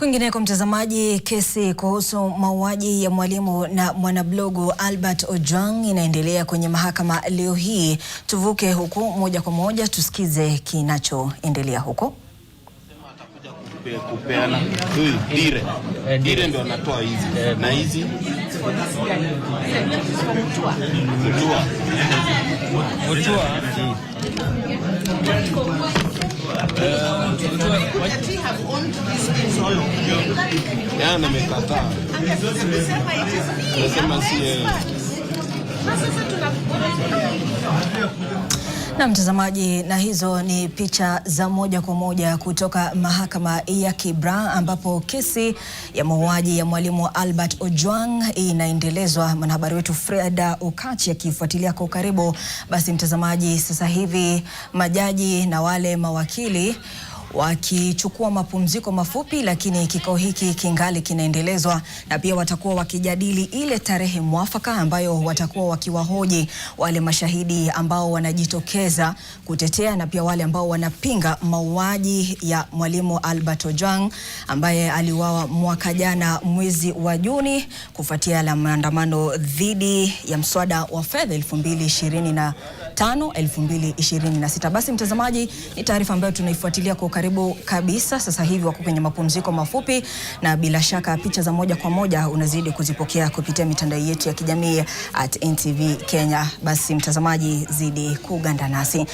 Kwingineko mtazamaji, kesi kuhusu mauaji ya mwalimu na mwanablogu Albert Ojwang inaendelea kwenye mahakama leo hii. Tuvuke huku moja kwa moja tusikize kinachoendelea huko. Kupeana dire ndio anatoa hizi na hizi yana mekataa nasema si na mtazamaji, na hizo ni picha za moja kwa moja kutoka mahakama ya Kibra ambapo kesi ya mauaji ya mwalimu Albert Ojwang inaendelezwa. Mwanahabari wetu Freda Okachi akifuatilia kwa karibu. Basi mtazamaji, sasa hivi majaji na wale mawakili wakichukua mapumziko mafupi, lakini kikao hiki kingali kinaendelezwa na pia watakuwa wakijadili ile tarehe mwafaka ambayo watakuwa wakiwahoji wale mashahidi ambao wanajitokeza kutetea na pia wale ambao wanapinga mauaji ya mwalimu Albert Ojwang ambaye aliuawa mwaka jana mwezi wa Juni kufuatia la maandamano dhidi ya mswada wa fedha 2025-2026. Basi mtazamaji, ni taarifa ambayo tunaifuatilia kwa karibu kabisa. Sasa hivi wako kwenye mapumziko mafupi na bila shaka picha za moja kwa moja unazidi kuzipokea kupitia mitandao yetu ya kijamii @NTV Kenya. Basi mtazamaji, zidi kuganda nasi.